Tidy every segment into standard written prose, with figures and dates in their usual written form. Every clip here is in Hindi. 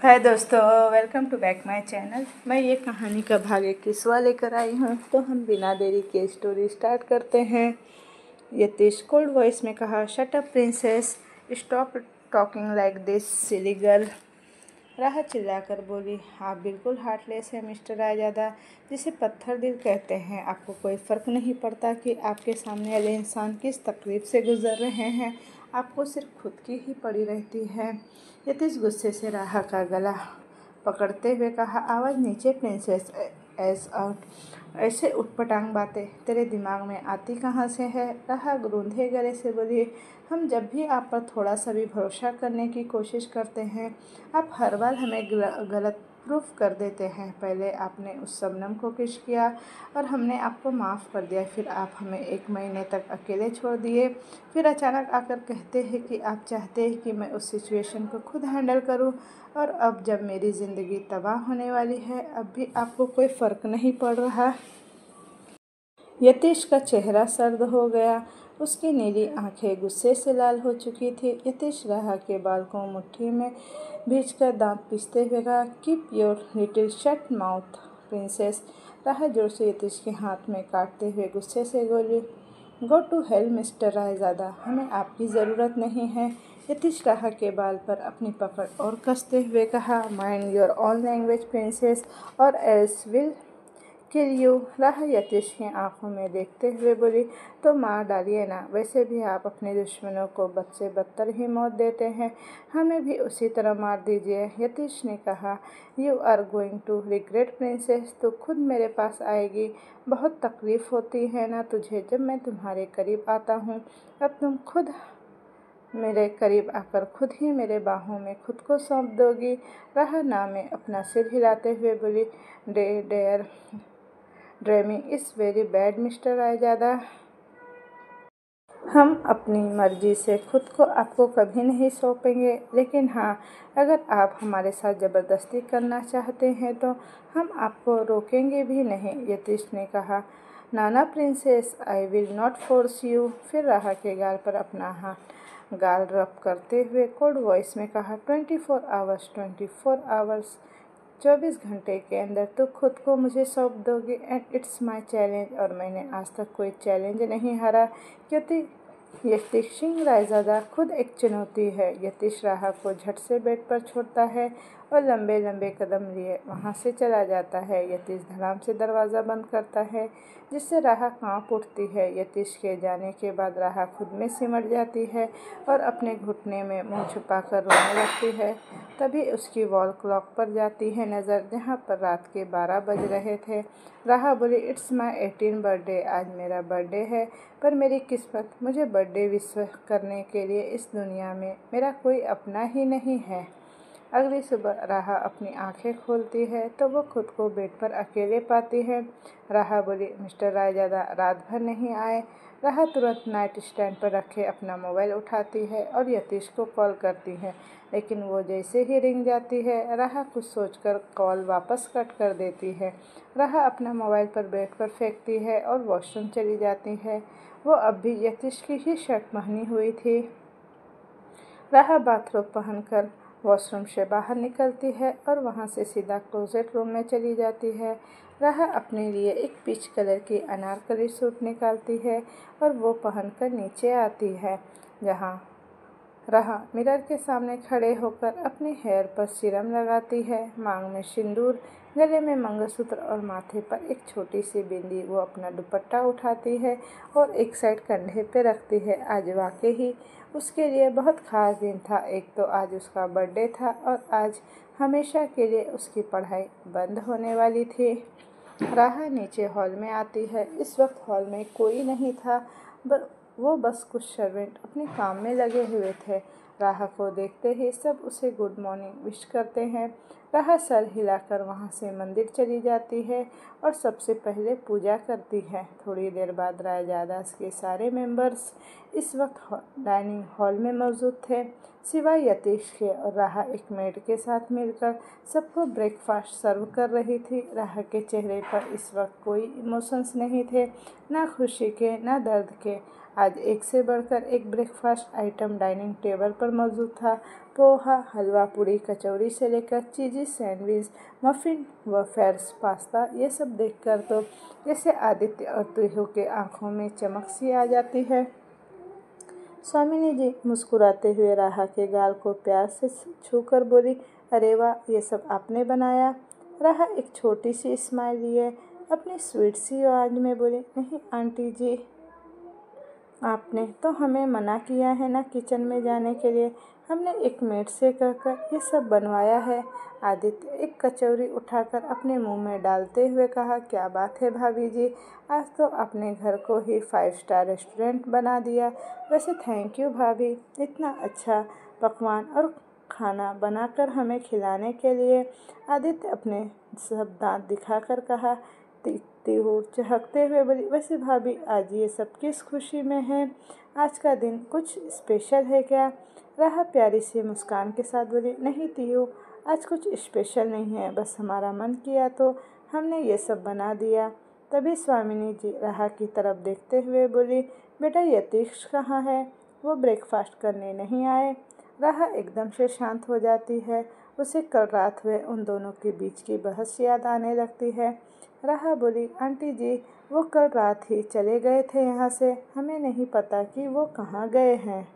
हाय दोस्तों, welcome to back my channel. मैं ये कहानी का भाग 21वां लेकर आई हूँ। तो हम बिना देरी के स्टोरी स्टार्ट करते हैं। यतीश कोल्ड वॉइस में कहा, shut up princess, stop talking like this silly girl. राह चिल्लाकर बोली, आप बिल्कुल हार्टलेस हैं मिस्टर रायजादा, जिसे पत्थर दिल कहते हैं। आपको कोई फ़र्क नहीं पड़ता कि आपके सामने वाले इंसान किस तकलीफ़ से गुजर रहे हैं। आपको सिर्फ खुद की ही पड़ी रहती है। यतीश गुस्से से राह का गला पकड़ते हुए कहा, आवाज़ नीचे प्रिंसेस, एस आउट। ऐसे उटपटांग बातें तेरे दिमाग में आती कहाँ से है? राह रूंधे गले से बोली, हम जब भी आप पर थोड़ा सा भी भरोसा करने की कोशिश करते हैं, आप हर बार हमें गलत प्रूफ कर देते हैं। पहले आपने उस शबनम को किस किया और हमने आपको माफ़ कर दिया। फिर आप हमें 1 महीने तक अकेले छोड़ दिए। फिर अचानक आकर कहते हैं कि आप चाहते हैं कि मैं उस सिचुएशन को खुद हैंडल करूं। और अब जब मेरी ज़िंदगी तबाह होने वाली है, अब भी आपको कोई फ़र्क नहीं पड़ रहा। यतीश का चेहरा सर्द हो गया। उसकी नीली आंखें गुस्से से लाल हो चुकी थी। यतीश राह के बाल को मुट्ठी में भींचकर दांत पीसते हुए कहा, keep your little shut mouth princess. राह जोर से यतीश के हाथ में काटते हुए गुस्से से बोली, go to hell mister Raizada, हमें आपकी ज़रूरत नहीं है। यतीश राह के बाल पर अपनी पकड़ और कसते हुए कहा, mind your own language princess और एल्स विल किल यू। राह यतीश की आंखों में देखते हुए बोली, तो मार डालिए ना, वैसे भी आप अपने दुश्मनों को बद से बदतर ही मौत देते हैं, हमें भी उसी तरह मार दीजिए। यतीश ने कहा, you are going to regret princess, तो खुद मेरे पास आएगी। बहुत तकलीफ़ होती है ना तुझे जब मैं तुम्हारे करीब आता हूँ। अब तुम खुद मेरे करीब आकर खुद ही मेरे बाहों में खुद को सौंप दोगी। राह ना में अपना सिर हिलाते हुए बोली, dare dreaming is very bad mister Raizada. हम अपनी मर्जी से खुद को आपको कभी नहीं सौंपेंगे, लेकिन हाँ, अगर आप हमारे साथ ज़बरदस्ती करना चाहते हैं तो हम आपको रोकेंगे भी नहीं। यतीश ने कहा, नाना princess, I will not force you. फिर राह के गाल पर अपना हाथ गाल रब करते हुए कोल्ड वॉइस में कहा, 24 आवर्स 24 घंटे के अंदर तो खुद को मुझे सौंप दोगे एंड इट्स माय चैलेंज। और मैंने आज तक कोई चैलेंज नहीं हारा, क्योंकि यतीश सिंह रायजादा खुद एक चुनौती है। यतीश राह को झट से बेड पर छोड़ता है और लंबे लंबे कदम लिए वहाँ से चला जाता है। यतीश धड़ाम से दरवाज़ा बंद करता है, जिससे राह कांप उठती है। यतीश के जाने के बाद राह खुद में सिमट जाती है और अपने घुटने में मुंह छुपाकर रोने लगती है। तभी उसकी वॉल क्लॉक पर जाती है नज़र, जहाँ पर रात के 12 बज रहे थे। राह बोली, इट्स माई 18 बर्थडे, आज मेरा बर्थडे है, पर मेरी किस्मत मुझे बर्थडे विश करने के लिए इस दुनिया में मेरा कोई अपना ही नहीं है। अगली सुबह राह अपनी आंखें खोलती है तो वो खुद को बेड पर अकेले पाती है। राह बोली, मिस्टर रायजादा रात भर नहीं आए। राह तुरंत नाइट स्टैंड पर रखे अपना मोबाइल उठाती है और यतीश को कॉल करती है, लेकिन वो जैसे ही रिंग जाती है, राह कुछ सोचकर कॉल वापस कट कर देती है। राह अपना मोबाइल पर बेड पर फेंकती है और वॉशरूम चली जाती है। वो अब भी यतीश की ही शर्ट पहनी हुई थी। राह बाथरोब पहनकर वॉशरूम से बाहर निकलती है और वहाँ से सीधा क्लोजेट रूम में चली जाती है। राह अपने लिए एक पीच कलर की अनारकली सूट निकालती है और वो पहनकर नीचे आती है, जहाँ राह मिरर के सामने खड़े होकर अपने हेयर पर सीरम लगाती है, मांग में सिंदूर, गले में मंगलसूत्र और माथे पर एक छोटी सी बिंदी। वो अपना दुपट्टा उठाती है और एक साइड कंधे पे रखती है। आज वाकई ही उसके लिए बहुत ख़ास दिन था। एक तो आज उसका बर्थडे था और आज हमेशा के लिए उसकी पढ़ाई बंद होने वाली थी। राह नीचे हॉल में आती है। इस वक्त हॉल में कोई नहीं था, वो बस कुछ सर्वेंट अपने काम में लगे हुए थे। राह को देखते ही सब उसे गुड मॉर्निंग विश करते हैं। राह सर हिलाकर वहाँ से मंदिर चली जाती है और सबसे पहले पूजा करती है। थोड़ी देर बाद रायजादा के सारे मेंबर्स इस वक्त डाइनिंग हॉल में मौजूद थे, सिवाय यतीश के, और राह एक मेड के साथ मिलकर सबको ब्रेकफास्ट सर्व कर रही थी। राह के चेहरे पर इस वक्त कोई इमोशंस नहीं थे, ना खुशी के ना दर्द के। आज एक से बढ़कर एक ब्रेकफास्ट आइटम डाइनिंग टेबल पर मौजूद था। पोहा, हलवा पूरी, कचौड़ी से लेकर चीज़ी सैंडविच, मफ़िन, वेफर्स, पास्ता, ये सब देखकर तो जैसे आदित्य और तुहिू के आंखों में चमक सी आ जाती है। स्वामिनी जी मुस्कुराते हुए राहा के गाल को प्यार से छूकर बोली, अरे वाह, ये सब आपने बनाया? राहा एक छोटी सी स्माइल लिए अपनी स्वीट सी आवाज़ में बोली, नहीं आंटी जी, आपने तो हमें मना किया है ना किचन में जाने के लिए। हमने एक मेड से कहकर ये सब बनवाया है। आदित्य एक कचौरी उठाकर अपने मुंह में डालते हुए कहा, क्या बात है भाभी जी, आज तो अपने घर को ही 5 स्टार रेस्टोरेंट बना दिया। वैसे थैंक यू भाभी, इतना अच्छा पकवान और खाना बनाकर हमें खिलाने के लिए। आदित्य अपने सब दांत दिखाकर कहा। तिहू चहकते हुए बोली, वैसे भाभी आज ये सब किस खुशी में है? आज का दिन कुछ स्पेशल है क्या? राहा प्यारी सी मुस्कान के साथ बोली, नहीं तिहू, आज कुछ स्पेशल नहीं है, बस हमारा मन किया तो हमने ये सब बना दिया। तभी स्वामिनी जी राहा की तरफ देखते हुए बोली, बेटा यतीश कहाँ है? वो ब्रेकफास्ट करने नहीं आए? राहा एकदम से शांत हो जाती है। उसे कल रात हुए उन दोनों के बीच की बहस याद आने लगती है। राहा बोली, आंटी जी, वो कल रात ही चले गए थे यहाँ से, हमें नहीं पता कि वो कहाँ गए हैं।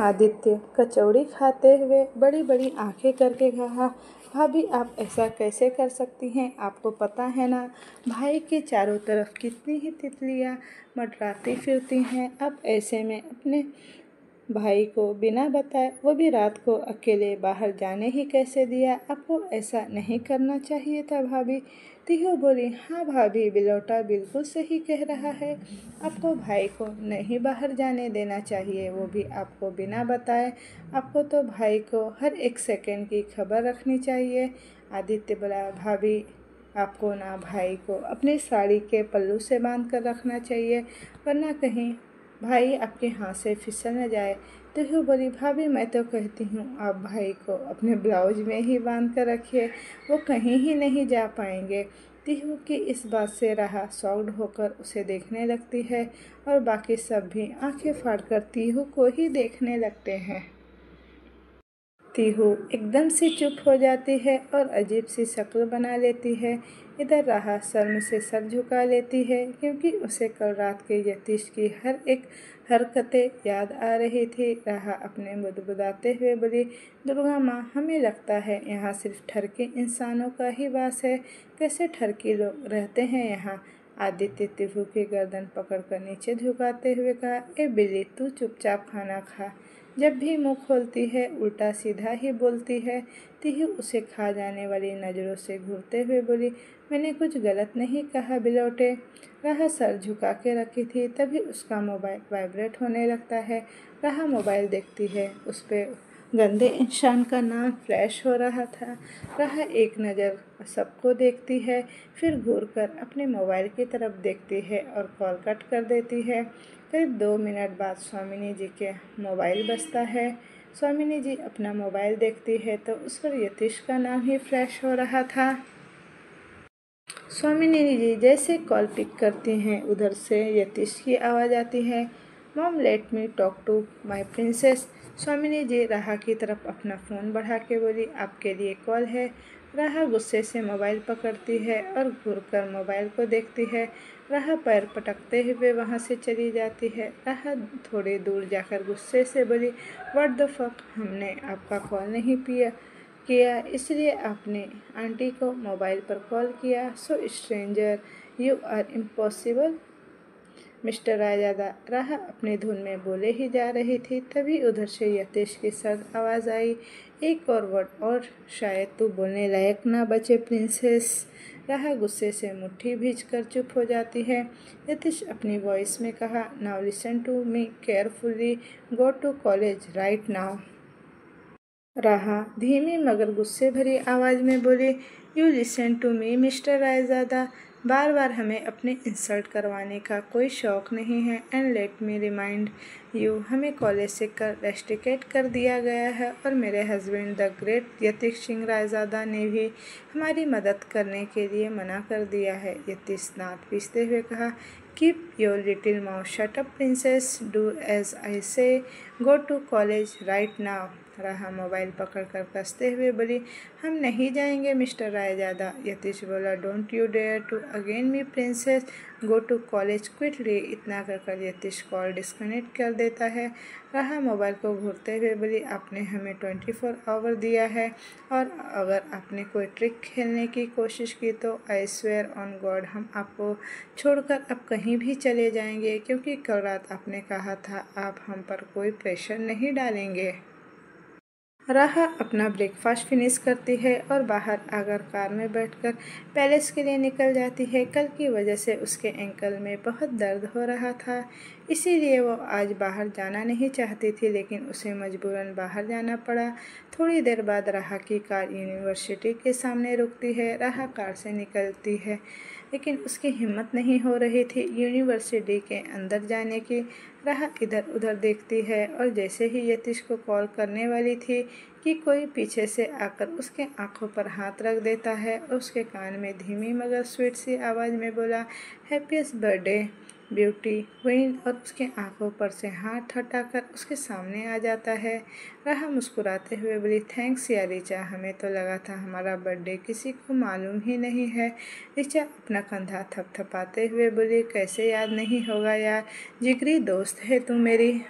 आदित्य कचौड़ी खाते हुए बड़ी बड़ी आंखें करके कहा, भाभी आप ऐसा कैसे कर सकती हैं? आपको पता है ना भाई के चारों तरफ कितनी ही तितलियाँ मंडराती फिरती हैं। अब ऐसे में अपने भाई को बिना बताए, वो भी रात को अकेले बाहर जाने ही कैसे दिया? आपको ऐसा नहीं करना चाहिए था भाभी। तिहू बोली, हाँ भाभी, बिलौटा बिल्कुल सही कह रहा है। आपको भाई को नहीं बाहर जाने देना चाहिए, वो भी आपको बिना बताए। आपको तो भाई को हर एक सेकंड की खबर रखनी चाहिए। आदित्य बोला, भाभी आपको ना भाई को अपनी साड़ी के पल्लू से बांध कर रखना चाहिए, वरना कहीं भाई आपके हाथ से फिसल न जाए। तिहू बोली, भाभी मैं तो कहती हूँ आप भाई को अपने ब्लाउज में ही बांध कर रखिए, वो कहीं ही नहीं जा पाएंगे। तिहू की इस बात से राहा शॉक्ड होकर उसे देखने लगती है और बाकी सब भी आंखें फाड़कर तिहू को ही देखने लगते हैं। तिहू एकदम से चुप हो जाती है और अजीब सी शक्ल बना लेती है। इधर राहा शर्म से सर झुका लेती है क्योंकि उसे कल रात के यतीश की हर एक हरकतें याद आ रही थी। राहा अपने बुदबुदाते हुए बोली, दुर्गा माँ, हमें लगता है यहाँ सिर्फ ठरके इंसानों का ही वास है। कैसे ठरकी लोग रहते हैं यहाँ? आदित्य तिहू की गर्दन पकड़कर नीचे झुकाते हुए कहा, ए बिल्ली, तू चुपचाप खाना खा। जब भी मुंह खोलती है उल्टा सीधा ही बोलती है। तिहू उसे खा जाने वाली नज़रों से घूरते हुए बोली, मैंने कुछ गलत नहीं कहा बिलौटे। राहा सर झुका के रखी थी, तभी उसका मोबाइल वाइब्रेट होने लगता है। राहा मोबाइल देखती है, उस पर गंदे इंसान का नाम फ्लैश हो रहा था। राहा एक नज़र सबको देखती है, फिर घूरकर अपने मोबाइल की तरफ देखती है और कॉल कट कर देती है। करीब 2 मिनट बाद स्वामिनी जी के मोबाइल बजता है। स्वामिनी जी अपना मोबाइल देखती है तो उस पर यतीश का नाम ही फ्लैश हो रहा था। स्वामिनी जी जैसे कॉल पिक करती हैं, उधर से यतीश की आवाज़ आती है, mom let me talk to my princess. Swamini ji राहा की तरफ अपना फ़ोन बढ़ा के बोली, आपके लिए कॉल है। राहा गुस्से से मोबाइल पकड़ती है और घूरकर मोबाइल को देखती है। राहा पैर पटकते हुए वहाँ से चली जाती है। राहा थोड़ी दूर जाकर गुस्से से बोली, व्हाट द फक, हमने आपका कॉल नहीं किया, इसलिए आपने आंटी को मोबाइल पर कॉल किया। So stranger, you are impossible mister Raizada. Raha अपनी धुन में बोले ही जा रही थी, तभी उधर से यतीश की सर्द आवाज़ आई, एक और वर्ड और शायद तू बोलने लायक ना बचे प्रिंसेस। राहा गुस्से से मुट्ठी भींच कर चुप हो जाती है। यतीश अपनी वॉइस में कहा, now listen to me carefully, go to college right now. Raha धीमी मगर गुस्से भरी आवाज़ में बोली, you listen to me mister Raizada, बार बार हमें अपने इंसल्ट करवाने का कोई शौक़ नहीं है। And let me remind you, हमें कॉलेज से रस्टिकेट कर दिया गया है और मेरे husband the great Yatish Singh Raizada ने भी हमारी मदद करने के लिए मना कर दिया है। यतीश दांत पीसते हुए कहा, keep your little mouth shut up princess, do as I say, go to college right now. Raha mobile पकड़कर कसते हुए बोली, हम नहीं जाएंगे मिस्टर रायज़ादा। यतीश बोला, don't you dare to again me princess, go to college quickly. इतना कर यतीश कॉल डिस्कनेक्ट कर देता है। राहा मोबाइल को घूरते हुए बोली, आपने हमें 24 आवर दिया है और अगर आपने कोई ट्रिक खेलने की कोशिश की तो आई स्वेयर ऑन गॉड हम आपको छोड़कर अब कहीं भी चले जाएंगे, क्योंकि कल रात आपने कहा था आप हम पर कोई प्रेशर नहीं डालेंगे। राहा अपना ब्रेकफास्ट फिनिश करती है और बाहर आकर कार में बैठकर पैलेस के लिए निकल जाती है। कल की वजह से उसके एंकल में बहुत दर्द हो रहा था, इसीलिए वो आज बाहर जाना नहीं चाहती थी, लेकिन उसे मजबूरन बाहर जाना पड़ा। थोड़ी देर बाद राहा की कार यूनिवर्सिटी के सामने रुकती है। राहा कार से निकलती है, लेकिन उसकी हिम्मत नहीं हो रही थी यूनिवर्सिटी के अंदर जाने की। राहा इधर उधर देखती है और जैसे ही यतीश को कॉल करने वाली थी कि कोई पीछे से आकर उसके आंखों पर हाथ रख देता है और उसके कान में धीमी मगर स्वीट सी आवाज़ में बोला, हैप्पीस्ट बर्थडे ब्यूटी क्वीन, और उसके आंखों पर से हाथ हटाकर उसके सामने आ जाता है। राहा मुस्कुराते हुए बोली, थैंक्स यार रिचा, हमें तो लगा था हमारा बर्थडे किसी को मालूम ही नहीं है। रिचा अपना कंधा थपथपाते हुए बोली, कैसे याद नहीं होगा यार, जिगरी दोस्त है तू मेरी।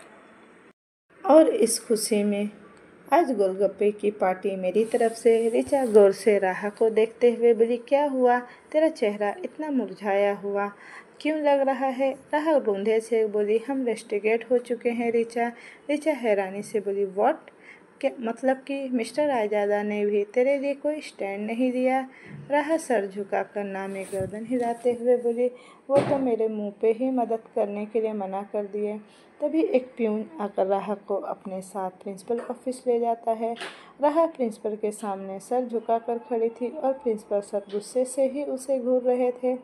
और इस खुशी में आज गोलगप्पे की पार्टी मेरी तरफ से। रिचा गौर से राहा को देखते हुए बोली, क्या हुआ, तेरा चेहरा इतना मुरझाया हुआ क्यों लग रहा है। राहा रूंधे से बोली, हम रेस्टिकेट हो चुके हैं रिचा। रिचा हैरानी से बोली, व्हाट, क्या मतलब कि मिस्टर रायज़ादा ने भी तेरे लिए कोई स्टैंड नहीं दिया। राहा सर झुकाकर नामे गर्दन हिलाते हुए बोली, वो तो मेरे मुंह पे ही मदद करने के लिए मना कर दिए। तभी एक प्यून आकर राहा को अपने साथ प्रिंसिपल ऑफिस ले जाता है। राहा प्रिंसिपल के सामने सर झुकाकर खड़ी थी और प्रिंसिपल सर गुस्से से ही उसे घूर रहे थे।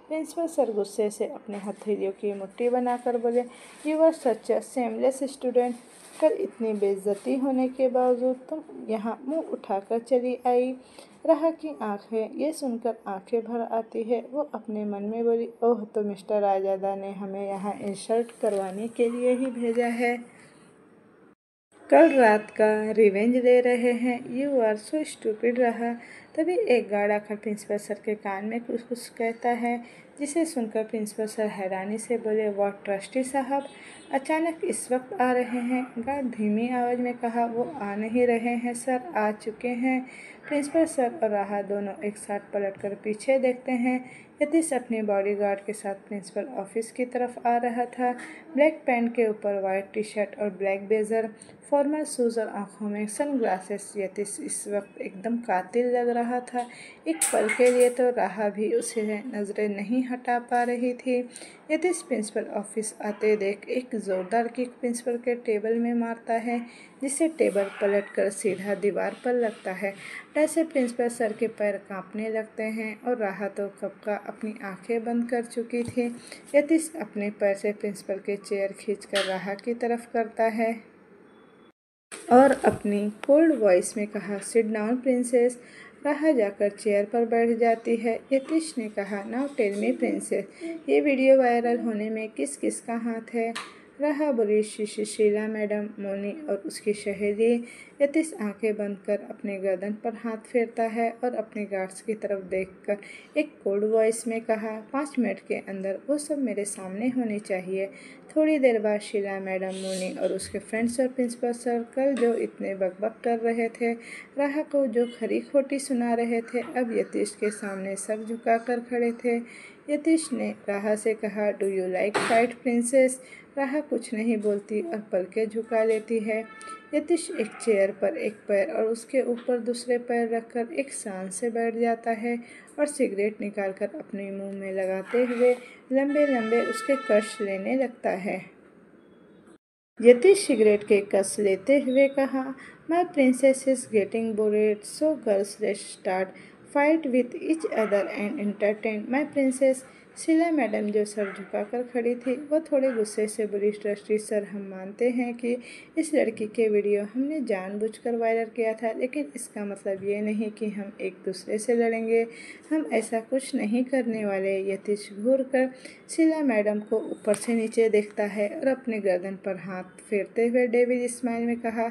प्रिंसिपल सर गुस्से से अपने हथेलियों की मुट्ठी बनाकर बोले, you are such a shameless student, कल इतनी बेइज्जती होने के बावजूद तुम यहाँ मुंह उठाकर चली आई। राहा की आंखें ये सुनकर आंखें भर आती है। वो अपने मन में बोली, ओह, तो मिस्टर रायज़ादा ने हमें यहाँ इंसल्ट करवाने के लिए ही भेजा है, कल रात का रिवेंज ले रहे हैं। यू आर सो स्टूपिड रहा। तभी एक गार्ड आकर प्रिंसिपल सर के कान में कुछ कुछ कहता है, जिसे सुनकर प्रिंसिपल सर हैरानी से बोले, वाह ट्रस्टी साहब अचानक इस वक्त आ रहे हैं। गार्ड धीमी आवाज़ में कहा, वो आ नहीं रहे हैं सर, आ चुके हैं। प्रिंसिपल सर और राहा दोनों एक साथ पलटकर पीछे देखते हैं। यतीश अपने बॉडीगार्ड के साथ प्रिंसिपल ऑफिस की तरफ आ रहा था। ब्लैक पैंट के ऊपर वाइट टी शर्ट और ब्लैक ब्लेजर, फॉर्मल शूज़ और आंखों में सनग्लासेस। यतीश इस वक्त एकदम कातिल लग रहा था। एक पल के लिए तो राहा भी उसे नज़रें नहीं हटा पा रही थी। यतीश प्रिंसिपल ऑफिस आते देख एक ज़ोरदार किक प्रिंसिपल के टेबल में मारता है, जिससे टेबल पलटकर सीधा दीवार पर लगता है। डर से प्रिंसिपल सर के पैर कांपने लगते हैं और राहा तो कब का अपनी आंखें बंद कर चुकी थी। यतीश अपने पैर से प्रिंसिपल के चेयर खींचकर राहा की तरफ करता है और अपनी कोल्ड वॉइस में कहा, सिट डाउन प्रिंसेस। राहा जाकर चेयर पर बैठ जाती है। यतीश ने कहा, नाउ टेल मी प्रिंसेस, ये वीडियो वायरल होने में किस किस का हाथ है। राहा बोली, शीला मैडम, मोनी और उसकी सहेली। यतीश आंखें बंद कर अपने गर्दन पर हाथ फेरता है और अपने गार्ड्स की तरफ देखकर एक कोल्ड वॉइस में कहा, 5 मिनट के अंदर वो सब मेरे सामने होनी चाहिए। थोड़ी देर बाद शीला मैडम, मोनी और उसके फ्रेंड्स और प्रिंसिपल सर कल जो इतने बकबक कर रहे थे, राहा को जो खरी खोटी सुना रहे थे, अब यतीश के सामने सर झुकाकर खड़े थे। यतीश ने राहा से कहा, do you like fight princess. राहा कुछ नहीं बोलती और पलकें झुका लेती है। यतीश एक चेयर पर एक पैर और उसके ऊपर दूसरे पैर रखकर एक शान से बैठ जाता है और सिगरेट निकालकर अपने मुंह में लगाते हुए लंबे लंबे उसके कश लेने लगता है। यतीश सिगरेट के कस लेते हुए कहा, my princess is getting bored, so girls let's start. Fight with each other and entertain my princess. Sheela madam जो सर झुकाकर खड़ी थी वो थोड़े गुस्से से बोली, ट्रस्टी सर, हम मानते हैं कि इस लड़की के वीडियो हमने जानबूझकर वायरल किया था, लेकिन इसका मतलब ये नहीं कि हम एक दूसरे से लड़ेंगे। हम ऐसा कुछ नहीं करने वाले। यतीश घूर कर शीला मैडम को ऊपर से नीचे देखता है और अपने गर्दन पर हाथ फेरते हुए डेविल स्माइल में कहा,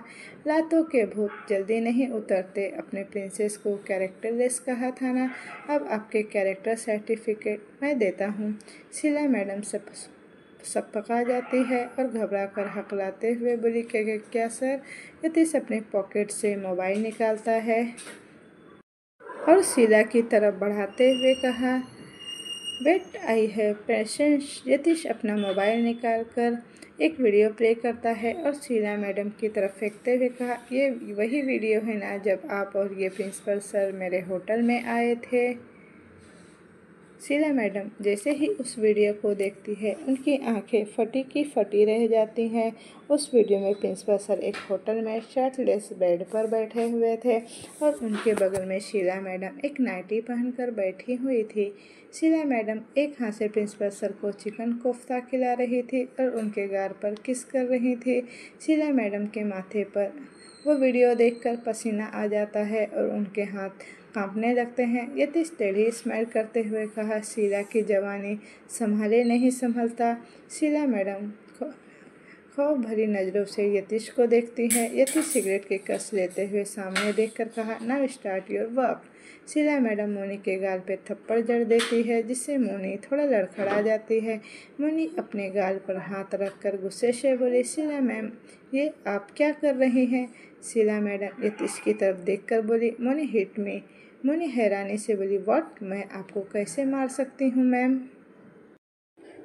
लातों के भूत जल्दी नहीं उतरते। अपने प्रिंसेस को कैरेक्टरलेस कहा था ना, अब आपके कैरेक्टर सर्टिफिकेट मैं देता हूँ। शीला मैडम सब पका जाती है और घबरा कर हकलाते हुए बोली, क्या सर? यतीश अपने पॉकेट से मोबाइल निकालता है और शीला की तरफ बढ़ाते हुए कहा, बेट आई हैव पेशेंस। यतीश अपना मोबाइल निकाल कर एक वीडियो प्ले करता है और शीला मैडम की तरफ फेंकते हुए कहा, ये वही वीडियो है ना जब आप और ये प्रिंसिपल सर मेरे होटल में आए थे। शीला मैडम जैसे ही उस वीडियो को देखती है उनकी आंखें फटी की फटी रह जाती हैं। उस वीडियो में प्रिंसिपल सर एक होटल में शर्टलेस बेड पर बैठे हुए थे और उनके बगल में शीला मैडम एक नाइटी पहनकर बैठी हुई थी। शीला मैडम एक हाथ से प्रिंसिपल सर को चिकन कोफ्ता खिला रही थी और उनके गाल पर किस कर रही थी। शीला मैडम के माथे पर वो वीडियो देखकर पसीना आ जाता है और उनके हाथ कांपने लगते हैं। यतीश टेढ़ी स्माइल करते हुए कहा, शीला की जवानी संभाले नहीं संभलता। शीला मैडम खौफ भरी नज़रों से यतीश को देखती है। यतीश सिगरेट की कस लेते हुए सामने देखकर कहा, now start your work. Sheela madam Moni के गाल पे थप्पड़ जड़ देती है, जिससे मोनी थोड़ा लड़खड़ा जाती है। मोनी अपने गाल पर हाथ रखकर गुस्से से बोली, शीला मैम, ये आप क्या कर रही हैं? शीला मैडम यतीश की तरफ देखकर बोली, मोनी हिट मी। मोनी हैरानी से बोली, व्हाट? मैं आपको कैसे मार सकती हूँ मैम?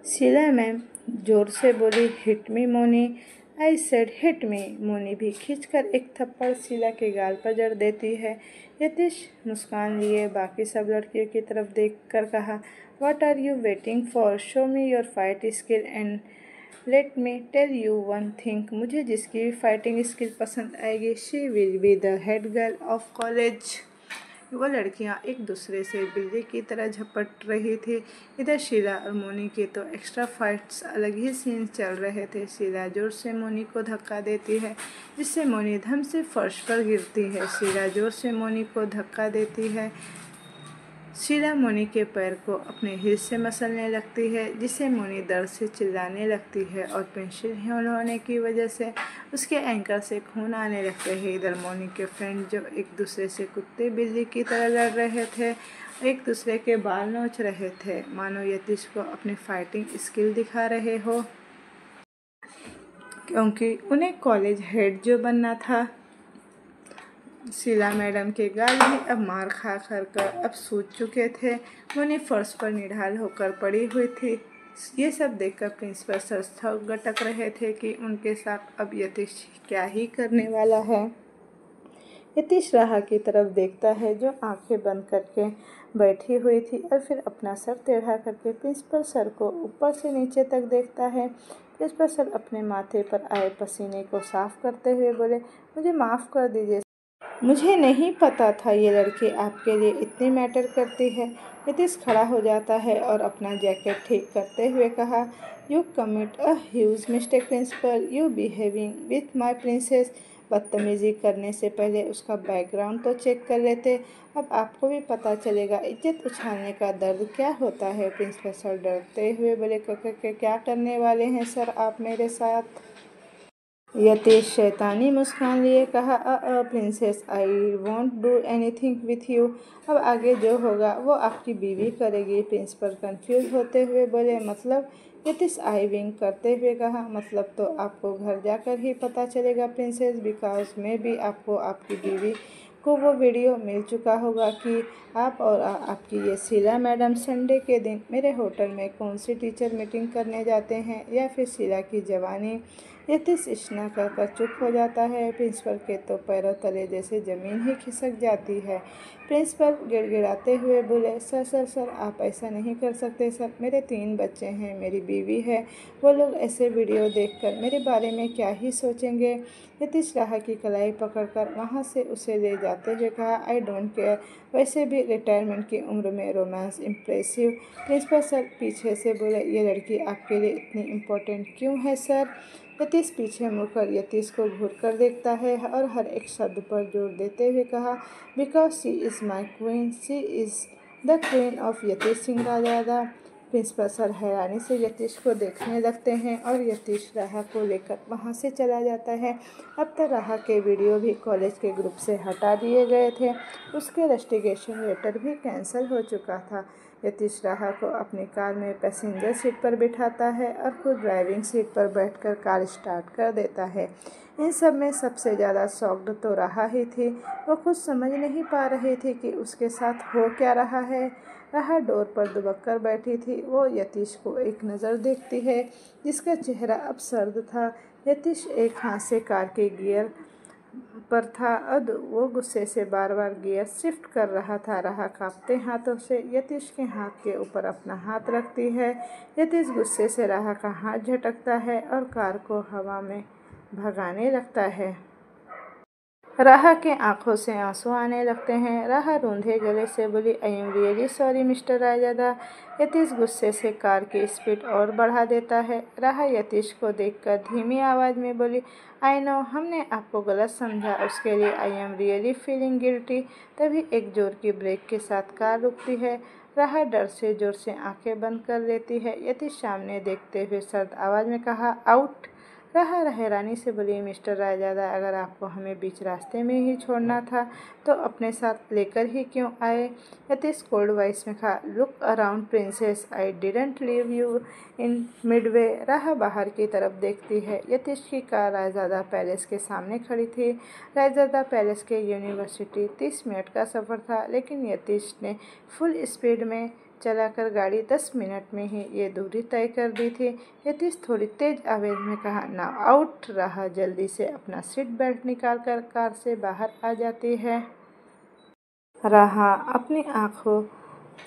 शीला मैम जोर से बोली, hit me Moni. I said hit me. Moni भी खींचकर एक थप्पड़ शीला के गाल पर जड़ देती है। यतीश मुस्कान लिए बाकी सब लड़कियों की तरफ देखकर कहा, what are you waiting for? Show me your fight skill and let me tell you one thing. मुझे जिसकी भी फाइटिंग स्किल पसंद आएगी, she will be the head girl of college. वो लड़कियां एक दूसरे से बिल्ली की तरह झपट रही थी। इधर शीला और मोनी के तो एक्स्ट्रा फाइट्स अलग ही सीन चल रहे थे। शीला जोर से मोनी को धक्का देती है, जिससे मोनी धम से फर्श पर गिरती है। शीला जोर से मोनी को धक्का देती है। शीला मोनी के पैर को अपने हिल से मसलने लगती है, जिससे मोनी दर्द से चिल्लाने लगती है और पेंसिल होल होने की वजह से उसके एंकल से खून आने लगते हैं। इधर मोनी के फ्रेंड जो एक दूसरे से कुत्ते बिल्ली की तरह लड़ रहे थे, एक दूसरे के बाल नोच रहे थे, मानो यतीश को अपनी फाइटिंग स्किल दिखा रहे हो, क्योंकि उन्हें कॉलेज हेड जो बनना था। शीला मैडम के गाल भी अब मार खा कर अब सूज चुके थे। मोनी फर्श पर निढाल होकर पड़ी हुई थी। ये सब देखकर प्रिंसिपल सर थक गटक रहे थे कि उनके साथ अब यतीश क्या ही करने वाला है। यतीश राह की तरफ देखता है जो आंखें बंद करके बैठी हुई थी और फिर अपना सर टेढ़ा करके प्रिंसिपल सर को ऊपर से नीचे तक देखता है। प्रिंसिपल सर अपने माथे पर आए पसीने को साफ करते हुए बोले, मुझे माफ़ कर दीजिए, मुझे नहीं पता था ये लड़की आपके लिए इतनी मैटर करती है। यतीश खड़ा हो जाता है और अपना जैकेट ठीक करते हुए कहा, you commit a huge mistake principal, you behaving with my princess. बदतमीजी करने से पहले उसका बैकग्राउंड तो चेक कर लेते। अब आपको भी पता चलेगा इज्जत उछालने का दर्द क्या होता है। प्रिंसिपल सर डरते हुए बोले, क्या करने वाले हैं सर आप मेरे साथ? यतीश शैतानी मुस्कान लिए कहा, princess, I want do anything with you. अब आगे जो होगा वो आपकी बीवी करेगी। प्रिंसिपल कंफ्यूज होते हुए बोले, मतलब? यतीश आई विंक करते हुए कहा, मतलब तो आपको घर जाकर ही पता चलेगा प्रिंसेस, बिकॉज में भी आपको आपकी बीवी को वो वीडियो मिल चुका होगा कि आप और आपकी ये शीला मैडम संडे के दिन मेरे होटल में कौन सी टीचर मीटिंग करने जाते हैं, या फिर शीला की जवानी यतीश इतना कहकर चुप हो जाता है। प्रिंसिपल के तो पैरों तले जैसे ज़मीन ही खिसक जाती है। प्रिंसिपल गिड़गिड़ाते हुए बोले, सर सर सर आप ऐसा नहीं कर सकते सर, मेरे 3 बच्चे हैं, मेरी बीवी है, वो लोग ऐसे वीडियो देखकर मेरे बारे में क्या ही सोचेंगे। यतीश राहा की कलाई पकड़कर वहाँ से उसे ले जाते हुए कहा, आई डोंट केयर, वैसे भी रिटायरमेंट की उम्र में रोमांस इम्प्रेसिव। प्रिंसिपल सर पीछे से बोले, ये लड़की आपके लिए इतनी इम्पोर्टेंट क्यों है सर? यतीश पीछे मुड़कर यतीश को घूर कर देखता है और हर एक शब्द पर जोर देते हुए कहा, because she is my queen, she is the queen of Yatish Singh Raizada. Principal sir हैरानी से यतीश को देखने लगते हैं और यतीश राहा को लेकर वहाँ से चला जाता है। अब तक राहा के वीडियो भी कॉलेज के ग्रुप से हटा दिए गए थे, उसके रस्टिकेशन लेटर भी कैंसिल हो चुका था। यतीश राहा को अपनी कार में पैसेंजर सीट पर बिठाता है और खुद ड्राइविंग सीट पर बैठकर कार स्टार्ट कर देता है। इन सब में सबसे ज़्यादा शॉक्ड तो राहा ही थी। वो खुद समझ नहीं पा रही थी कि उसके साथ हो क्या रहा है। राहा डोर पर दुबक कर बैठी थी। वो यतीश को एक नज़र देखती है, जिसका चेहरा अब सर्द था। यतीश एक हाथ से कार के गियर पर था, अब वो गुस्से से बार बार गियर शिफ्ट कर रहा था। राहा कांपते हाथों से यतीश के हाथ के ऊपर अपना हाथ रखती है। यतीश गुस्से से राहा का हाथ झटकता है और कार को हवा में भगाने लगता है। राहा के आंखों से आंसू आने लगते हैं। राहा रूंधे गले से बोली, I am really sorry mister Raizada. Yatish गुस्से से कार की स्पीड और बढ़ा देता है। राहा यतीश को देखकर धीमी आवाज़ में बोली, आई नो हमने आपको गलत समझा, उसके लिए आई एम रियली फीलिंग गिल्टी। तभी एक जोर की ब्रेक के साथ कार रुकती है। राहा डर से जोर से आंखें बंद कर लेती है। यतीश सामने देखते हुए सर्द आवाज़ में कहा, आउट। राहा हैरानी से बोली, मिस्टर रायजादा अगर आपको हमें बीच रास्ते में ही छोड़ना था तो अपने साथ लेकर ही क्यों आए? यतीश कोल्ड वॉइस में कहा, look around princess, I didn't leave you in Midway. राहा बाहर की तरफ देखती है। यतीश की कार रायजादा पैलेस के सामने खड़ी थी। रायजादा पैलेस के यूनिवर्सिटी 30 मिनट का सफ़र था, लेकिन यतीश ने फुल स्पीड में चलाकर गाड़ी 10 मिनट में ही ये दूरी तय कर दी थी। यतीश थोड़ी तेज आवाज़ में कहा, नाउ आउट। राहा जल्दी से अपना सीट बेल्ट निकालकर कार से बाहर आ जाती है। राहा अपनी आंखों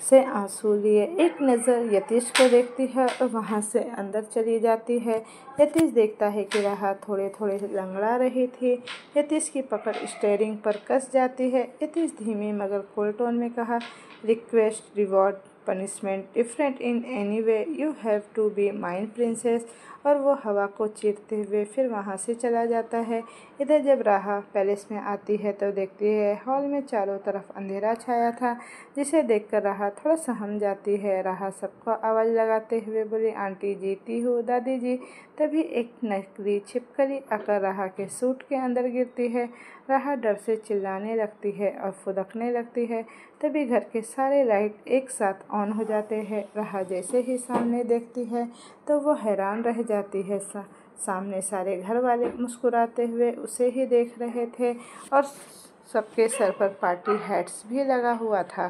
से आंसू लिए एक नज़र यतीश को देखती है और वहाँ से अंदर चली जाती है। यतीश देखता है कि राहा थोड़े थोड़े लंगड़ा रही थी। यतीश की पकड़ स्टीयरिंग पर कस जाती है। यतीश धीमे मगर कोल्ड टोन में कहा, request, reward, punishment different in any way, you have to be mine princess. और वो हवा को चीरते हुए फिर वहाँ से चला जाता है। इधर जब राहा पैलेस में आती है तो देखती है हॉल में चारों तरफ अंधेरा छाया था, जिसे देखकर राहा थोड़ा सहम जाती है। राहा सबको आवाज़ लगाते हुए बोली, आंटी जीती हूँ, दादी जी। तभी एक नकली छिपकली आकर राहा के सूट के अंदर गिरती है। राहा डर से चिल्लाने लगती है और फुदकने लगती है। तभी घर के सारे लाइट एक साथ ऑन हो जाते हैं। राहा जैसे ही सामने देखती है तो वो हैरान रह जाती है। सामने सारे घर वाले मुस्कुराते हुए उसे ही देख रहे थे और सबके सर पर पार्टी हैट्स भी लगा हुआ था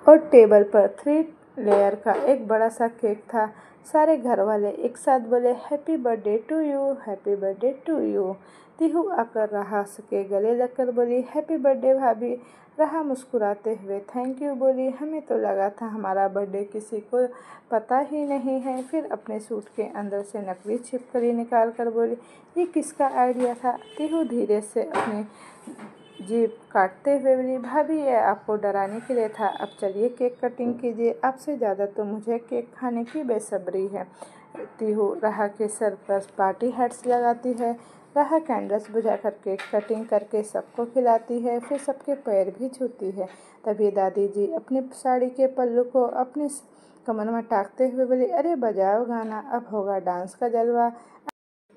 और टेबल पर 3 लेयर का एक बड़ा सा केक था। सारे घर वाले एक साथ बोले, happy birthday to you, happy birthday to you. तिहू आकर राहा के गले लगकर बोली, हैप्पी बर्थडे भाभी। राहा मुस्कुराते हुए थैंक यू बोली, हमें तो लगा था हमारा बर्थडे किसी को पता ही नहीं है। फिर अपने सूट के अंदर से नकली छिपकली निकाल कर बोली, ये किसका आइडिया था? तिहू धीरे से अपने जीभ काटते हुए बोली, भाभी ये आपको डराने के लिए था। अब चलिए केक कटिंग कीजिए, आपसे ज़्यादा तो मुझे केक खाने की बेसब्री है। तिहू राहा के सर पर पार्टी हैट्स लगाती है। राहा कैंडल्स बुझाकर केक कटिंग करके सबको खिलाती है, फिर सबके पैर भी छूती है। तभी दादी जी अपनी साड़ी के पल्लू को अपनी कमर में टाँगते हुए बोली, अरे बजाओ गाना, अब होगा डांस का जलवा।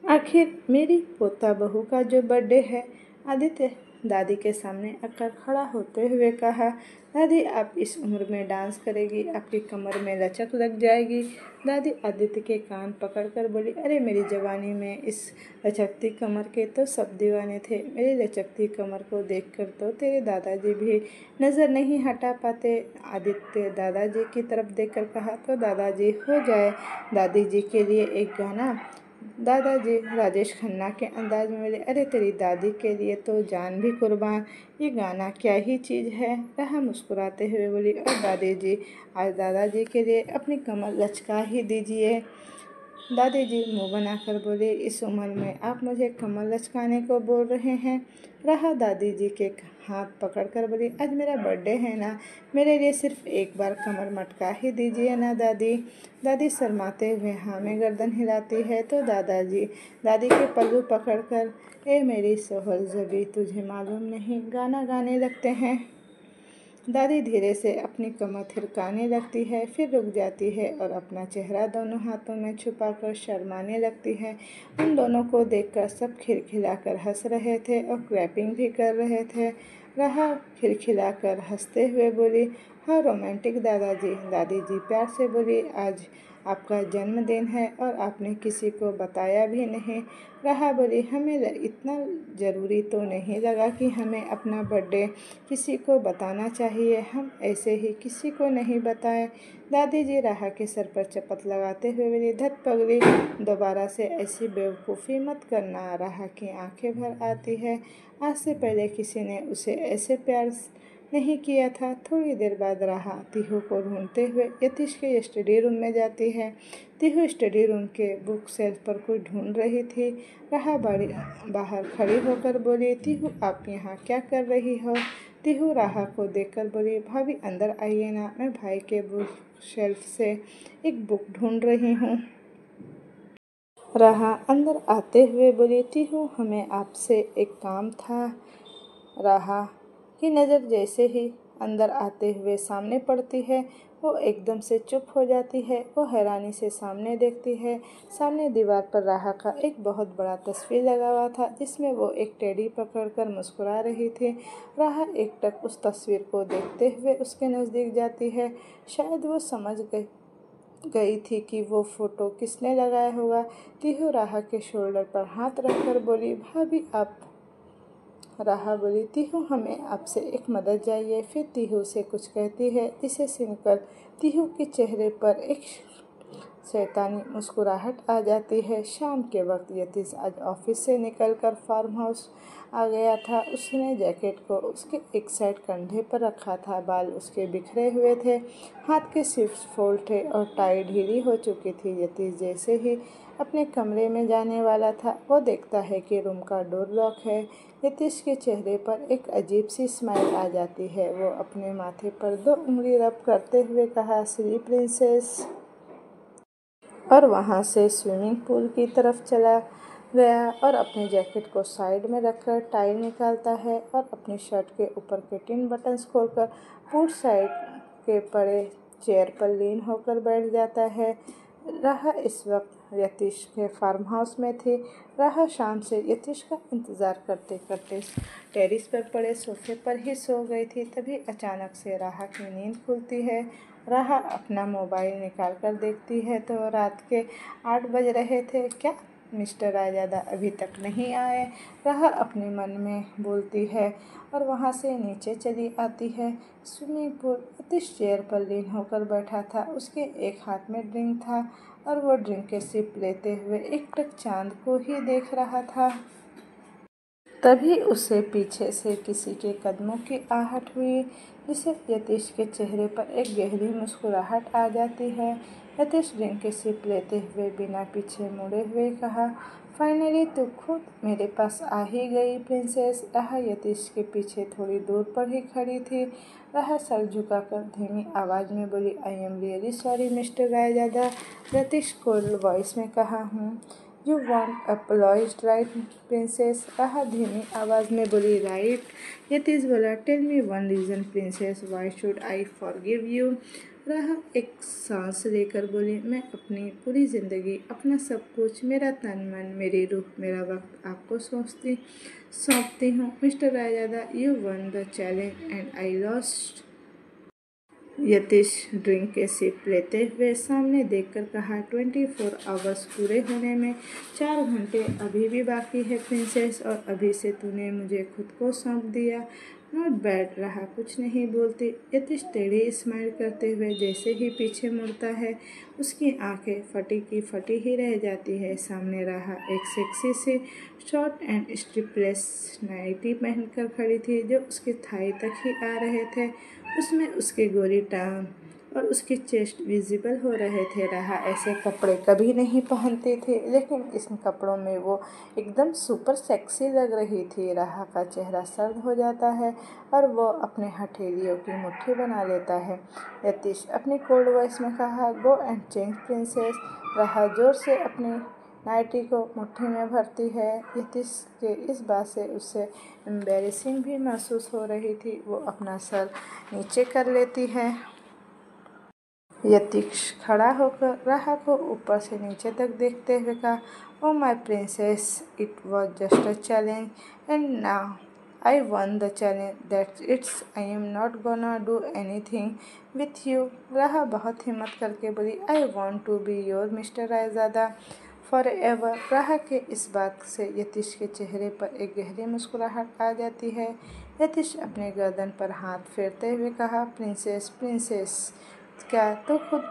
आखिर मेरी पोता बहू का जो बर्थडे है। आदित्य दादी के सामने आकर खड़ा होते हुए कहा, दादी आप इस उम्र में डांस करेगी, आपकी कमर में लचक लग जाएगी। दादी आदित्य के कान पकड़कर बोली, अरे मेरी जवानी में इस लचकती कमर के तो सब दीवाने थे। मेरी लचकती कमर को देखकर तो तेरे दादाजी भी नज़र नहीं हटा पाते। आदित्य दादाजी की तरफ देखकर कहा, तो दादाजी हो जाए दादी जी के लिए एक गाना। दादाजी राजेश खन्ना के अंदाज में बोले, अरे तेरी दादी के लिए तो जान भी कुर्बान, ये गाना क्या ही चीज़ है। राहा मुस्कुराते हुए बोली, और दादी जी आज दादाजी के लिए अपनी कमर लचका ही दीजिए। दादाजी मुंह बनाकर बोले, इस उम्र में आप मुझे कमर लचकाने को बोल रहे हैं। राहा दादी जी के हाथ पकड़कर बोली, आज मेरा बर्थडे है ना, मेरे लिए सिर्फ एक बार कमर मटका ही दीजिए ना दादी। दादी शर्माते हुए हाँ में गर्दन हिलाती है तो दादाजी दादी के पल्लू पकड़कर, ए मेरी सोहल जबी तुझे मालूम नहीं, गाना गाने लगते हैं। दादी धीरे से अपनी कमर थिरकाने लगती है, फिर रुक जाती है और अपना चेहरा दोनों हाथों में छुपाकर शर्माने लगती है। उन दोनों को देखकर सब खिलखिलाकर हंस रहे थे और क्लैपिंग भी कर रहे थे। राहा खिलखिलाकर हंसते हुए बोली, हाँ रोमांटिक दादाजी। दादी जी प्यार से बोली, आज आपका जन्मदिन है और आपने किसी को बताया भी नहीं। राहा बोली, हमें इतना ज़रूरी तो नहीं लगा कि हमें अपना बर्थडे किसी को बताना चाहिए, हम ऐसे ही किसी को नहीं बताएं। दादी जी राहा के सर पर चपत लगाते हुए बोली, धत पगली, दोबारा से ऐसी बेवकूफ़ी मत करना। राहा की आंखें भर आती है, आज से पहले किसी ने उसे ऐसे प्यार नहीं किया था। थोड़ी देर बाद राहा तीहू को ढूंढते हुए यतीश के स्टडी रूम में जाती है। तीहू स्टडी रूम के बुक सेल्फ पर कोई ढूंढ रही थी। राहा बाहर खड़ी होकर बोली, तीहू आप यहाँ क्या कर रही हो। तीहू राहा को देखकर बोली, भाभी अंदर आइए ना, मैं भाई के बुक शेल्फ से एक बुक ढूंढ रही हूँ। राहा अंदर आते हुए बोली, तीहू हमें आपसे एक काम था। राहा की नज़र जैसे ही अंदर आते हुए सामने पड़ती है, वो एकदम से चुप हो जाती है। वो हैरानी से सामने देखती है। सामने दीवार पर राहा का एक बहुत बड़ा तस्वीर लगा हुआ था, जिसमें वो एक टेडी पकड़कर मुस्कुरा रही थी। राहा एकटक उस तस्वीर को देखते हुए उसके नज़दीक जाती है। शायद वो समझ गई थी कि वो फ़ोटो किसने लगाया होगा। तीहू राहा के शोल्डर पर हाथ रखकर बोली, भाभी आप। राहा बोली, तीहू हमें आपसे एक मदद चाहिए। फिर तीहू से कुछ कहती है, जिसे सुनकर तीहू के चेहरे पर एक शैतानी मुस्कुराहट आ जाती है। शाम के वक्त यतीश आज ऑफिस से निकलकर फार्म हाउस आ गया था। उसने जैकेट को उसके एक साइड कंधे पर रखा था, बाल उसके बिखरे हुए थे, हाथ के सिर्फ फोल्ड थे और टाई ढीली हो चुकी थी। यतीश जैसे ही अपने कमरे में जाने वाला था, वो देखता है कि रूम का डोर लॉक है। यतीश के चेहरे पर एक अजीब सी स्माइल आ जाती है। वो अपने माथे पर 2 उंगली रब करते हुए कहा, श्री प्रिंसेस, और वहाँ से स्विमिंग पूल की तरफ चला गया और अपने जैकेट को साइड में रखकर टाई निकालता है और अपनी शर्ट के ऊपर के 3 बटन्स खोलकर पुट साइड के पड़े चेयर पर लीन होकर बैठ जाता है। राहा इस वक्त यतीश के फार्म हाउस में थी। राहा शाम से यतीश का इंतज़ार करते करते टेरिस पर पड़े सोफे पर ही सो गई थी। तभी अचानक से राहा की नींद खुलती है। राहा अपना मोबाइल निकाल कर देखती है तो रात के 8 बज रहे थे। क्या मिस्टर रायजादा अभी तक नहीं आए? राहा अपने मन में बोलती है और वहाँ से नीचे चली आती है। स्विमिंग पूल यतीश चेयर पर लीन होकर बैठा था। उसके एक हाथ में ड्रिंक था और वो ड्रिंक के सिप लेते हुए एकटक चांद को ही देख रहा था। तभी उसे पीछे से किसी के कदमों की आहट हुई, जिससे यतीश के चेहरे पर एक गहरी मुस्कुराहट आ जाती है। यतीश ड्रिंक की सिप लेते हुए बिना पीछे मुड़े हुए कहा, फाइनली तू खुद मेरे पास आ ही गई प्रिंसेस। राहा यतीश के पीछे थोड़ी दूर पर ही खड़ी थी। राहा सर झुकाकर धीमी आवाज़ में बोली, I am really sorry mister Raizada. Yatish cold voice में कहा, you want apologised right princess. Raha धीमी आवाज़ में बोली, राइट। यतीश बोला, tell me one reason princess, why should I forgive you. Raha एक सांस लेकर बोली, मैं अपनी पूरी ज़िंदगी, अपना सब कुछ, मेरा तन मन, मेरी रूह, मेरा वक्त आपको सौंपती हूँ mister Raizada. You one the challenge and I lost. Yatish drink के सिप लेते हुए सामने देखकर कहा, 24 आवर्स पूरे होने में 4 घंटे अभी भी बाकी है प्रिंसेस, और अभी से तूने मुझे खुद को सौंप दिया। Not bad. रहा कुछ नहीं बोलती। यतीश टेढ़ी स्माइल करते हुए जैसे ही पीछे मुड़ता है उसकी आंखें फटी की फटी ही रह जाती है। सामने रहा एक सेक्सी सी शॉर्ट एंड स्ट्रिपलेस नाइटी पहनकर खड़ी थी जो उसके थाई तक ही आ रहे थे। उसमें उसके गोरी टांग और उसके चेस्ट विजिबल हो रहे थे। रहा ऐसे कपड़े कभी नहीं पहनती थी लेकिन इन कपड़ों में वो एकदम सुपर सेक्सी लग रही थी। रहा का चेहरा सर्द हो जाता है और वो अपने हथेलियों की मुट्ठी बना लेता है। यतीश अपनी कोल्ड वॉइस में कहा, गो एंड चेंज प्रिंसेस। रहा जोर से अपनी नाइटी को मुट्ठी में भरती है। यतीश के इस बात से उससे एम्बेरसिंग भी महसूस हो रही थी। वो अपना सर नीचे कर लेती है। यतीश खड़ा होकर राहा को ऊपर से नीचे तक देखते हुए कहा, oh my princess, it was just a challenge and now I won the challenge, that's its, I am not gonna do anything with you. Raha बहुत हिम्मत करके बोली, I want to be your mister Raizada forever. Raha के इस बात से यतीश के चेहरे पर एक गहरी मुस्कुराहट आ जाती है। यतीश अपने गर्दन पर हाथ फेरते हुए कहा, प्रिंसेस प्रिंसेस, क्या तू खुद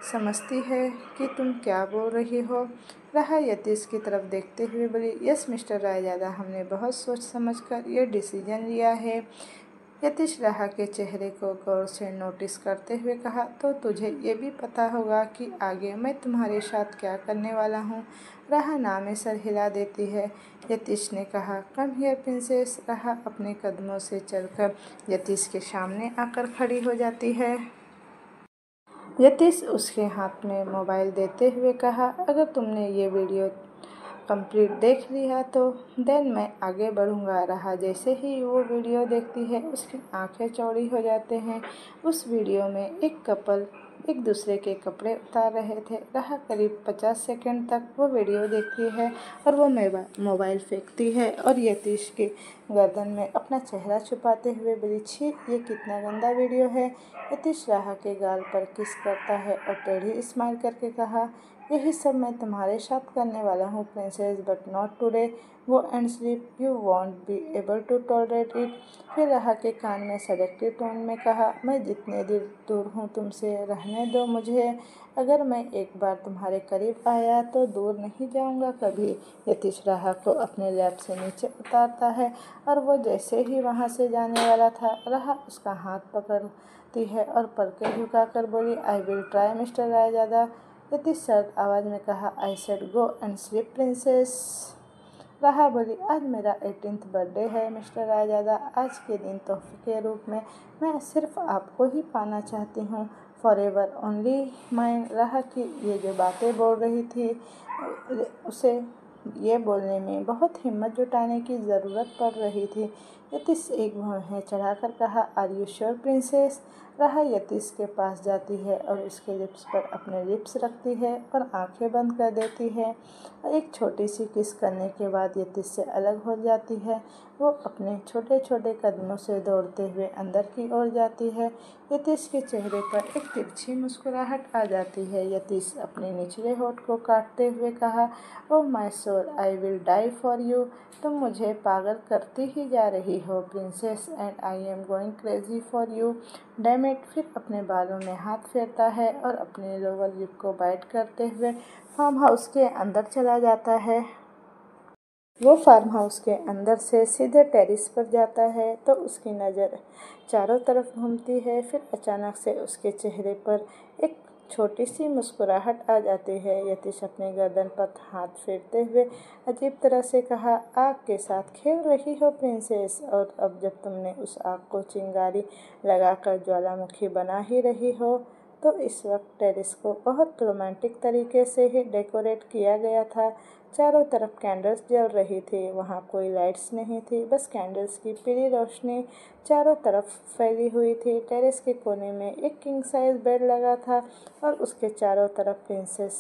समझती है कि तुम क्या बोल रही हो? रहा यतीश की तरफ देखते हुए बोली, यस मिस्टर रायज़ादा, हमने बहुत सोच समझकर ये डिसीजन लिया है। यतीश राहा के चेहरे को गौर से नोटिस करते हुए कहा, तो तुझे ये भी पता होगा कि आगे मैं तुम्हारे साथ क्या करने वाला हूँ? राहा ना में सर हिला देती है। यतीश ने कहा, कम हियर प्रिंसेस। राहा अपने कदमों से चलकर यतीश के सामने आकर खड़ी हो जाती है। यतीश उसके हाथ में मोबाइल देते हुए कहा, अगर तुमने ये वीडियो कंप्लीट देख लिया तो देन मैं आगे बढ़ूंगा। रहा जैसे ही वो वीडियो देखती है उसकी आंखें चौड़ी हो जाते हैं। उस वीडियो में एक कपल एक दूसरे के कपड़े उतार रहे थे। रहा करीब 50 सेकंड तक वो वीडियो देखती है और वो मोबाइल फेंकती है और यतीश के गर्दन में अपना चेहरा छुपाते हुए बोली, छी, ये कितना गंदा वीडियो है। यतीश राहा के गाल पर किस करता है और टेढ़ी स्माइल करके कहा, यही सब मैं तुम्हारे साथ करने वाला हूँ princess, but not today. Go and sleep, you won't be able to tolerate it. फिर राहा के कान में सडेक्टिव टोन में कहा, मैं जितने दूर हूँ तुमसे, रहने दो मुझे। अगर मैं एक बार तुम्हारे करीब आया तो दूर नहीं जाऊँगा कभी। यतीश राहा को अपने लैप से नीचे उतारता है और वो जैसे ही वहाँ से जाने वाला था, राहा उसका हाथ पकड़ती है और पलकें झुकाकर बोली, I will try mister Raizada. Yatish सर्द आवाज़ में कहा, I said go and sleep princess. राहा बोली, आज मेरा 18th बर्थडे है मिस्टर रायज़ादा। आज के दिन तोहफे के रूप में मैं सिर्फ आपको ही पाना चाहती हूँ, फॉर एवर ओनली माइन। राहा की ये जो बातें बोल रही थी उसे ये बोलने में बहुत हिम्मत जुटाने की ज़रूरत पड़ रही थी। यतीश एक भौहें चढ़ाकर कहा, आर यू श्योर प्रिंसेस। राहा यतीश के पास जाती है और उसके लिप्स पर अपने लिप्स रखती है और आंखें बंद कर देती है। एक छोटी सी किस करने के बाद यतीश से अलग हो जाती है। वो अपने छोटे छोटे कदमों से दौड़ते हुए अंदर की ओर जाती है। यतीश के चेहरे पर एक तिरछी मुस्कुराहट आ जाती है। यतीश अपने निचले होठ को काटते हुए कहा, oh my soul, I will die for you. तुम मुझे पागल करती ही जा रही हो princess, and I am going crazy for you, damn it. फिर अपने बालों में हाथ फेरता है और अपने लोअर लिप को बाइट करते हुए फार्म हाउस के अंदर चला जाता है। वो फार्म हाउस के अंदर से सीधे टेरिस पर जाता है तो उसकी नज़र चारों तरफ घूमती है। फिर अचानक से उसके चेहरे पर एक छोटी सी मुस्कुराहट आ जाती है। यतीश अपने गर्दन पर हाथ फेरते हुए अजीब तरह से कहा, आग के साथ खेल रही हो प्रिंसेस, और अब जब तुमने उस आग को चिंगारी लगाकर ज्वालामुखी बना ही रही हो तो इस वक्त टेरिस को बहुत रोमांटिक तरीके से ही डेकोरेट किया गया था। चारों तरफ कैंडल्स जल रही थी। वहाँ कोई लाइट्स नहीं थी, बस कैंडल्स की पीली रोशनी चारों तरफ फैली हुई थी। टेरेस के कोने में एक किंग साइज बेड लगा था और उसके चारों तरफ प्रिंसेस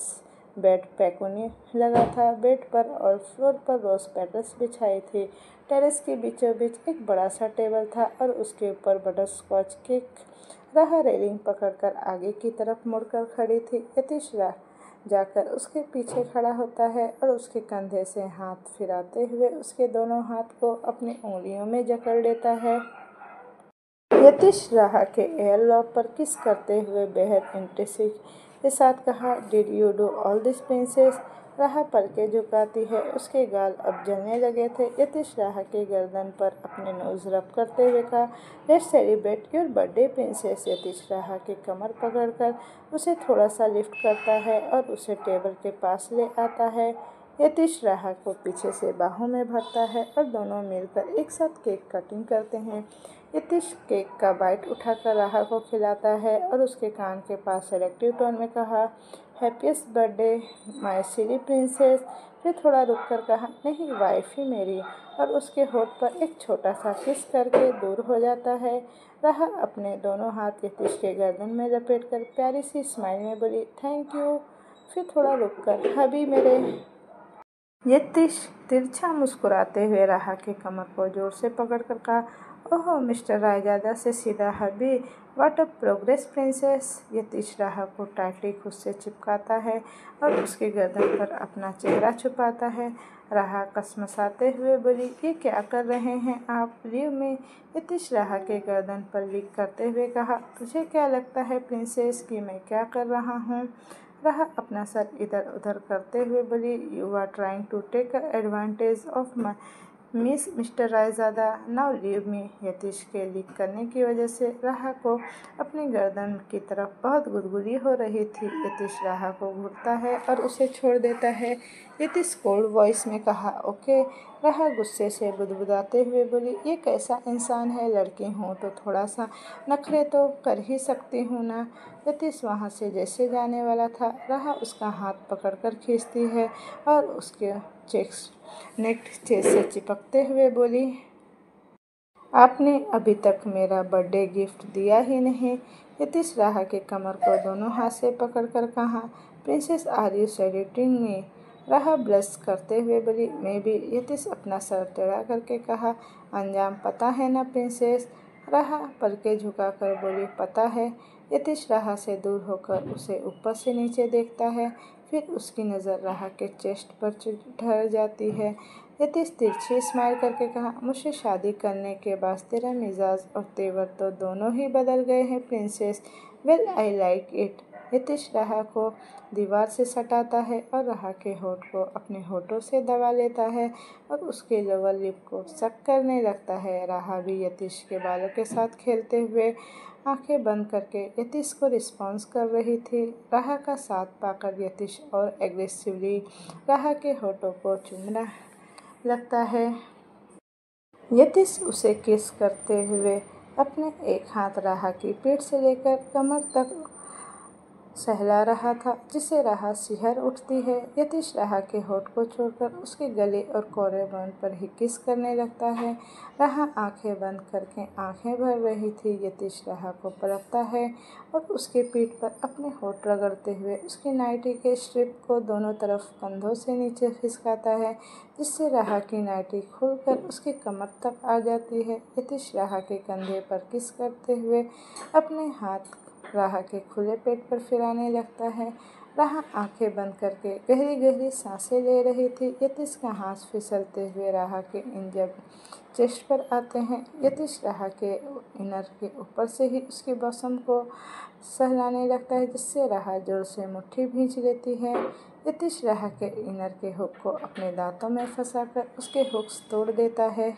बेड पैकुनी लगा था। बेड पर और फ्लोर पर रोज पेटल्स बिछाई थी। टेरेस के बीचों बीच एक बड़ा सा टेबल था और उसके ऊपर बटर स्कॉच केक। राह रेलिंग पकड़कर आगे की तरफ मुड़कर खड़ी थी। यतीश जाकर उसके पीछे खड़ा होता है और उसके कंधे से हाथ फिराते हुए उसके दोनों हाथ को अपनी उंगलियों में जकड़ लेता है। यतीश राहा के एयरलॉक पर किस करते हुए बेहद इंटरेस्टिंग के साथ कहा, did you do all this princess? राहा पलकें झुकाती है, उसके गाल अब जलने लगे थे। यतीश राहा की गर्दन पर अपने नोज रब करते हुए कहा, let's celebrate your birthday princess. Yatish राहा की कमर पकड़कर उसे थोड़ा सा लिफ्ट करता है और उसे टेबल के पास ले आता है। यतीश राहा को पीछे से बाहों में भरता है और दोनों मिलकर एक साथ केक कटिंग करते हैं। यतीश केक का बाइट उठाकर राहा को खिलाता है और उसके कान के पास सेलेक्टिव टोन में कहा, happiest birthday my silly princess. फिर थोड़ा रुककर कहा, नहीं वाइफ ही मेरी, और उसके होठ पर एक छोटा सा किस करके दूर हो जाता है। राहा अपने दोनों हाथ यतीश के गर्दन में लपेटकर प्यारी सी स्माइल में बोली, थैंक यू। फिर थोड़ा रुककर, हबी मेरे। यतीश तिरछा मुस्कुराते हुए राहा की कमर को जोर से पकड़कर कहा, ओह मिस्टर रायजादा से सीधा hubby, what a progress princess. Yatish Raha को टाइटली खुद से चिपकाता है और उसकी गर्दन पर अपना चेहरा छुपाता है। राहा कसमसाते हुए बोली, ये क्या कर रहे हैं आप, लीव में। यतीश राहा के गर्दन पर लिक करते हुए कहा, तुझे क्या लगता है प्रिंसेस कि मैं क्या कर रहा हूँ? राहा अपना सर इधर उधर करते हुए बोली, you are trying to take advantage of my miss mister Raizada, now leave me. Yatish के लिक करने की वजह से राहा को अपनी गर्दन की तरफ बहुत गुदगुदी हो रही थी। यतीश राहा को घूरता है और उसे छोड़ देता है। यतीश कोल्ड वॉइस में कहा, ओके। राहा गुस्से से बुदबुदाते हुए बोली, ये कैसा इंसान है, लड़की हूँ तो थोड़ा सा नखरे तो कर ही सकती हूँ ना। यतीश वहाँ से जैसे जाने वाला था, राहा उसका हाथ पकड़कर खींचती है और उसके नेक से चिपकते हुए बोली, आपने अभी तक मेरा बर्थडे गिफ्ट दिया ही नहीं। यतीश राहा के कमर को दोनों हाथ से पकड़कर कहा, प्रिंसेस आर यू सेल्यूटिंग मी? राहा ब्लश करते हुए बोली, मैं भी। यतीश अपना सर टेढ़ा करके कहा, अंजाम पता है ना प्रिंसेस? राहा पलकें झुकाकर बोली, पता है। यतीश राहा से दूर होकर उसे ऊपर से नीचे देखता है, फिर उसकी नज़र राहा के चेस्ट पर ठहर जाती है। यतीश तिरछी स्माइल करके कहा, मुझसे शादी करने के बाद तेरा मिजाज और तेवर तो दोनों ही बदल गए हैं princess. Well I like it. Yatish Raha को दीवार से सटाता है और राहा के होठ को अपने होठों से दबा लेता है और उसके लोअर लिप को सक करने लगता है। राहा भी यतीश के बालों के साथ खेलते हुए आंखें बंद करके यतीश को रिस्पॉन्स कर रही थी। राहा का साथ पाकर यतीश और एग्रेसिवली राहा के होठों को चूमना लगता है। यतीश उसे किस करते हुए अपने एक हाथ राहा की पीठ से लेकर कमर तक सहला रहा था, जिसे राहा सिहर उठती है। यतीश राहा के होठ को छोड़कर उसके गले और कॉलरबोन पर ही किस करने लगता है। राहा आंखें बंद करके आंखें भर रही थी। यतीश राहा को पलटता है और उसके पीठ पर अपने होठ रगड़ते हुए उसकी नाइटी के स्ट्रिप को दोनों तरफ कंधों से नीचे खिसकाता है, जिससे राहा की नाइटी खुलकर उसकी कमर तक आ जाती है। यतीश राहा के कंधे पर किस करते हुए अपने हाथ राहा के खुले पेट पर फिराने लगता है। राहा आंखें बंद करके गहरी गहरी सांसें ले रही थी। यतीश का हाथ फिसलते हुए राहा के जब चेस्ट पर आते हैं। यतीश राहा के इनर के ऊपर से ही उसके बॉसम को सहलाने लगता है, जिससे राहा जोर से मुट्ठी भींच लेती है। यतीश राहा के इनर के हुक को अपने दांतों में फंसाकर उसके हुक्स तोड़ देता है।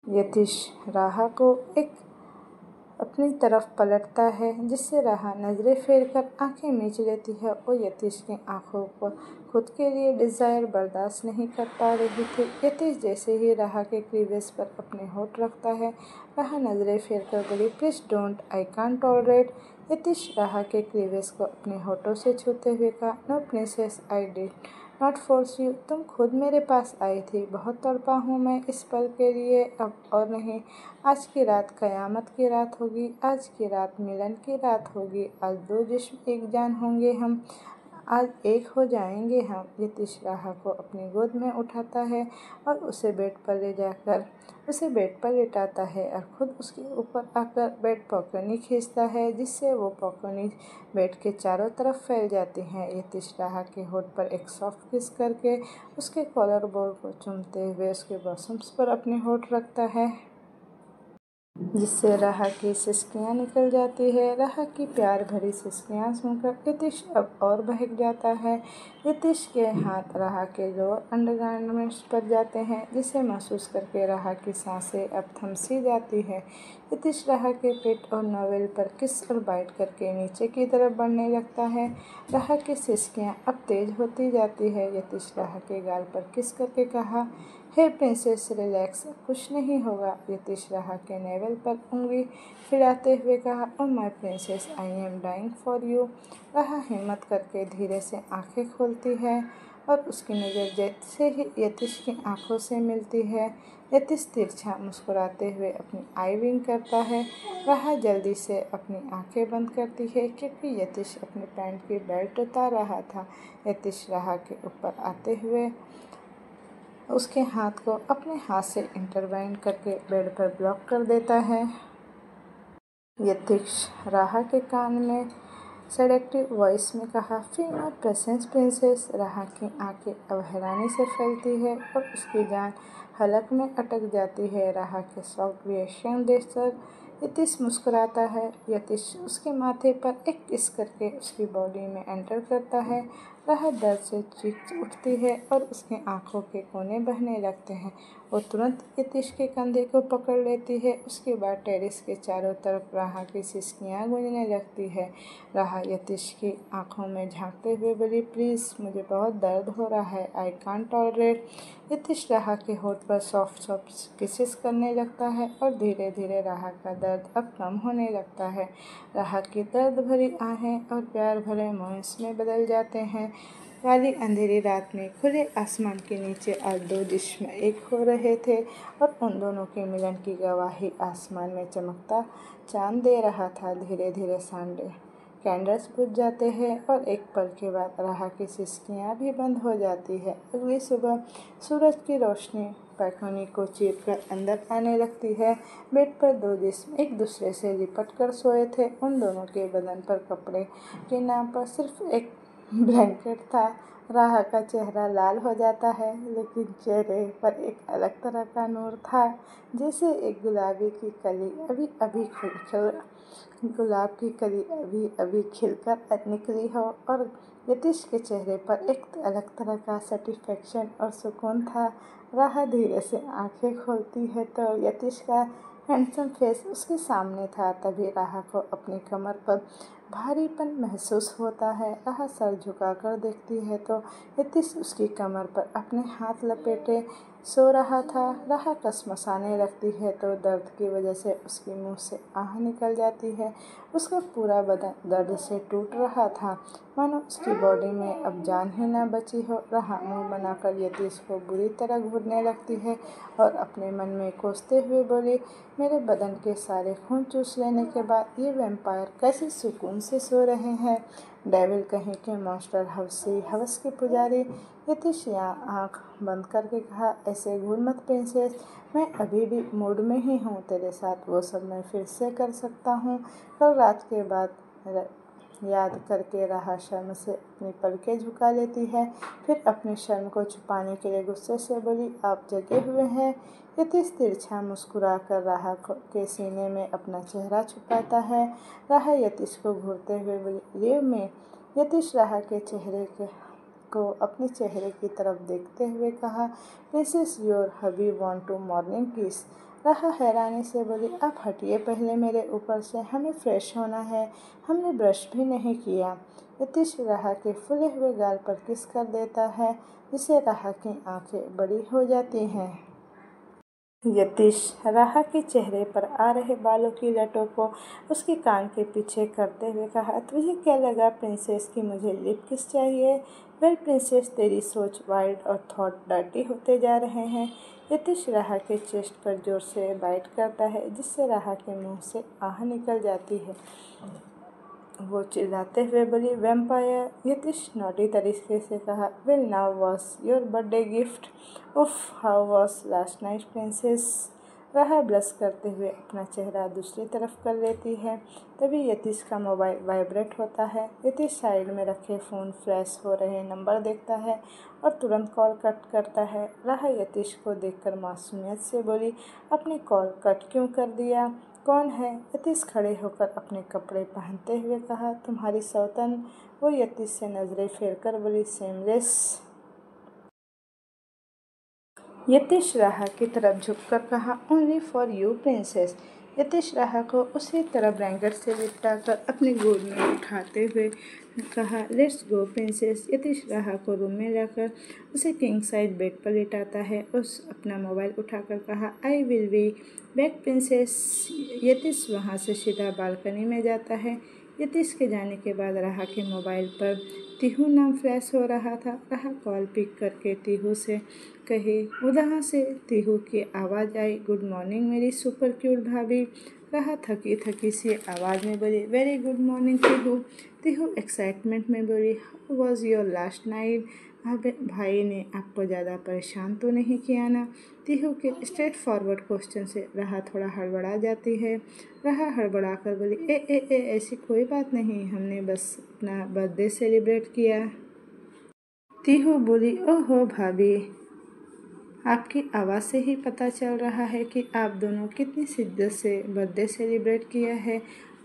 यतीश राहा को एक अपनी तरफ पलटता है, जिससे राहा नज़रें फेरकर आंखें मीच लेती है और यतीश की आंखों पर खुद के लिए डिज़ायर बर्दाश्त नहीं कर पा रही थी। यतीश जैसे ही राहा के क्लीवेज पर अपने होठ रखता है, राहा नज़रें फेरकर बोली, please don't, I can't tolerate. Yatish राहा के क्लीवेज को अपने होठों से छूते हुए कहा, no princess, I did not force you. तुम खुद मेरे पास आई थी। बहुत तड़पा हूँ मैं इस पल के लिए, अब और नहीं। आज की रात क़यामत की रात होगी। आज की रात मिलन की रात होगी। आज दो जिस्म एक जान होंगे हम। आज एक हो जाएंगे हम। यतीश राहा को अपनी गोद में उठाता है और उसे बेड पर लेटाता है और खुद उसके ऊपर आकर बेड पॉकेनी खींचता है, जिससे वो पॉकेनी बेड के चारों तरफ फैल जाती हैं। यतीश राहा के होठ पर एक सॉफ्ट किस करके उसके कॉलर बोन को चूमते हुए उसके बॉसम्स पर अपने होठ रखता है। जिससे राहा की सिसकियाँ निकल जाती है। राहा की प्यार भरी सिसकियाँ सुनकर यतीश अब और बहक जाता है। यतीश के हाथ राहा के लोअर अंडरगारमेंट्स पर जाते हैं, जिसे महसूस करके राहा की सांसें अब थम सी जाती है। यतीश राहा के पेट और नावल पर किस और बाइट करके नीचे की तरफ बढ़ने लगता है। राहा की सिसकियाँ अब तेज होती जाती है। यतीश राहा के गाल पर किस करके कहा, हे प्रिंसेस रिलैक्स, कुछ नहीं होगा। यतीश राहा के नेवल पर उंगली फिराते हुए कहा, oh my princess, I am dying for you. Raha हिम्मत करके धीरे से आंखें खोलती है और उसकी नज़र जैसे ही यतीश की आंखों से मिलती है, यतीश तिरछा मुस्कुराते हुए अपनी आई विंक करता है। राहा जल्दी से अपनी आंखें बंद करती है क्योंकि यतीश अपने पैंट की बेल्ट उतार रहा था। यतीश राहा के ऊपर आते हुए उसके हाथ को अपने हाथ से इंटरवाइन करके बेड पर ब्लॉक कर देता है। यतीश राहा के कान में सेडेक्टिव वॉइस में कहा, फील माय प्रेजेंस प्रिंसेस। राहा की आंखें अब हैरानी से फैलती है और उसकी जान हलक में अटक जाती है। राहा के सॉफ्ट रिएक्शन देखकर यतीश मुस्कुराता है। यतीश उसके माथे पर एक किस करके उसकी बॉडी में एंटर करता है। राहा दर्द से चीख उठती है और उसकी आंखों के कोने बहने लगते हैं। वो तुरंत यतीश के कंधे को पकड़ लेती है। उसके बाद टेरेस के चारों तरफ राहा की सिसकियाँ गूंजने लगती है। राहा यतीश की आंखों में झांकते हुए बोली, प्लीज़, मुझे बहुत दर्द हो रहा है, आई कांट टॉलरेट। यतीश राहा के होठ पर सॉफ्ट सॉफ्ट किसेस करने लगता है और धीरे धीरे राहा का दर्द अब कम होने लगता है। राहा की दर्द भरी आहें और प्यार भरे मोमेंट्स में बदल जाते हैं। काली अंधेरी रात में खुले आसमान के नीचे आज दो जिस्म एक हो रहे थे और उन दोनों के मिलन की गवाही आसमान में चमकता चांद दे रहा था। धीरे धीरे सांडे कैंडल्स बुझ जाते हैं और एक पल के बाद राहा की सिसकियाँ भी बंद हो जाती है। अगली सुबह सूरज की रोशनी बैल्कनी को चीरकर अंदर आने लगती है। बेड पर दो जिस्म एक दूसरे से लिपट कर सोए थे। उन दोनों के बदन पर कपड़े के नाम पर सिर्फ एक ब्लैंकेट था। राहा का चेहरा लाल हो जाता है, लेकिन चेहरे पर एक अलग तरह का नूर था, जैसे एक गुलाबी की कली अभी अभी गुलाब की कली अभी अभी खिलकर निकली हो। और यतीश के चेहरे पर एक अलग तरह का सेटिस्फैक्शन और सुकून था। राहा धीरे से आंखें खोलती है तो यतीश का हैंडसम फेस उसके सामने था। तभी राहा को अपनी कमर पर भारीपन महसूस होता है। राहा सर झुकाकर देखती है तो यतीश उसकी कमर पर अपने हाथ लपेटे सो रहा था। राहा कसमसाने लगती है तो दर्द की वजह से उसके मुंह से आह निकल जाती है। उसका पूरा बदन दर्द से टूट रहा था, मानो उसकी बॉडी में अब जान ही न बची हो। राहा मुंह बनाकर यतीश को बुरी तरह घूरने लगती है और अपने मन में कोसते हुए बोली, मेरे बदन के सारे खून चूस लेने के बाद ये वैम्पायर कैसे सुकून से सो रहे हैं। डेविल कहीं के मॉन्स्टर, हवसी हवस के पुजारी। यतीश आँख बंद करके कहा, ऐसे घूर मत प्रिंसेस, मैं अभी भी मूड में ही हूँ। तेरे साथ वो सब मैं फिर से कर सकता हूँ। कल रात के बाद याद करके राहा शर्म से अपनी पलकें झुका लेती है, फिर अपनी शर्म को छुपाने के लिए गुस्से से बोली, आप जगे हुए हैं। यतीश तिरछा मुस्कुरा कर राहा के सीने में अपना चेहरा छुपाता है। राहा यतीश को घूरते हुए बोली, लीव मी। यतीश राहा के चेहरे को अपने चेहरे की तरफ देखते हुए कहा, princess, your hubby want to morning kiss. Raha हैरानी से बोली, आप हटिए पहले मेरे ऊपर से, हमें फ्रेश होना है, हमने ब्रश भी नहीं किया। यतीश राहा के फूले हुए गाल पर किस कर देता है, जिससे राहा की आंखें बड़ी हो जाती हैं। यतीश राहा के चेहरे पर आ रहे बालों की लटों को उसके कान के पीछे करते हुए कहा, तुझे क्या लगा प्रिंसेस कि मुझे लिप किस चाहिए। वेल प्रिंसेस, तेरी सोच वाइल्ड और थॉट डर्टी होते जा रहे हैं। यतीश राहा के चेस्ट पर जोर से बाइट करता है, जिससे राहा के मुंह से आह निकल जाती है। वो चिल्लाते हुए बोली, वैम्पायर। यतीश नॉटी तरीके से कहा, well now was your birthday gift. उफ, how was last night princess. Raha blush करते हुए अपना चेहरा दूसरी तरफ कर लेती है। तभी यतीश का मोबाइल वाइब्रेट होता है। यतीश साइड में रखे फ़ोन फ्लैश हो रहे नंबर देखता है और तुरंत कॉल कट करता है। राहा यतीश को देखकर मासूमियत से बोली, अपनी कॉल कट क्यों कर दिया? कौन है? यतीश खड़े होकर अपने कपड़े पहनते हुए कहा, तुम्हारी सौतन। वो यतीश से नज़रें फेर कर बोली, सेमलेस। यतीश राहा की तरफ झुककर कहा, only for you princess. Yatish Raha को उसी तरह ब्लैंकेट से लिपटाकर अपनी गोद में उठाते हुए कहा, let's go princess. Yatish Raha को रूम में लाकर उसे किंग साइज बेड पर लिटाता है। उस अपना मोबाइल उठाकर कहा, I will be back princess. Yatish वहाँ से सीधा बालकनी में जाता है। यतीश के जाने के बाद राहा के मोबाइल पर तीहू नाम फ्लैश हो रहा था। राहा कॉल पिक करके तीहू से कही, उधर से तीहू की आवाज़ आई, गुड मॉर्निंग मेरी सुपर क्यूट भाभी। राहा थकी थकी सी आवाज़ में बोली, वेरी गुड मॉर्निंग तीहू। तीहू एक्साइटमेंट में बोली, how was your last night? भाई ने आपको ज़्यादा परेशान तो नहीं किया ना? तीहू के स्ट्रेट फॉरवर्ड क्वेश्चन से राहा थोड़ा हड़बड़ा जाती है। राहा हड़बड़ा कर बोली, ए ऐसी कोई बात नहीं, हमने बस अपना बर्थडे सेलिब्रेट किया। तीहू बोली, ओहो भाभी, आपकी आवाज़ से ही पता चल रहा है कि आप दोनों कितनी शिद्दत से बर्थडे सेलिब्रेट किया है।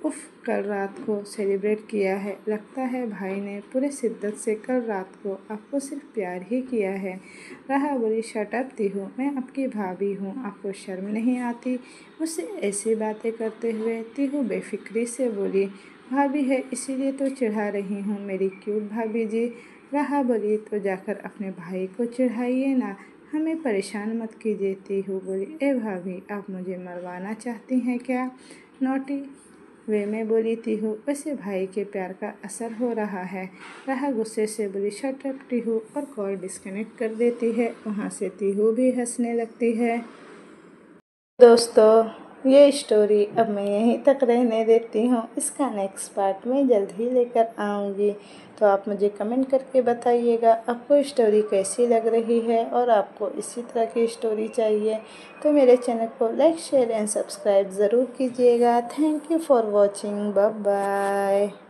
उफ, कल रात को सेलिब्रेट किया है। लगता है भाई ने पूरे शिद्दत से कल रात को आपको सिर्फ प्यार ही किया है। राहा बोली, शट अप तीहू, मैं आपकी भाभी हूँ, आपको शर्म नहीं आती मुझसे ऐसी बातें करते हुए? तीहू बेफिक्री से बोली, भाभी है इसीलिए तो चिढ़ा रही हूँ मेरी क्यूट भाभी जी। राहा बोली, तो जाकर अपने भाई को चिढ़ाइए ना, हमें परेशान मत कीजिए। तीहू बोली, ए भाभी, आप मुझे मरवाना चाहती हैं क्या? नोटी वे में बोली तीहू, वैसे भाई के प्यार का असर हो रहा है। राहा गुस्से से बोली, शट अप तीहू, और कॉल डिस्कनेक्ट कर देती है। वहाँ से तीहू भी हंसने लगती है। दोस्तों, ये स्टोरी अब मैं यहीं तक रहने देती हूँ। इसका नेक्स्ट पार्ट मैं जल्द ही लेकर आऊँगी। तो आप मुझे कमेंट करके बताइएगा आपको स्टोरी कैसी लग रही है और आपको इसी तरह की स्टोरी चाहिए तो मेरे चैनल को लाइक शेयर एंड सब्सक्राइब ज़रूर कीजिएगा। Thank you for watching. Bye bye.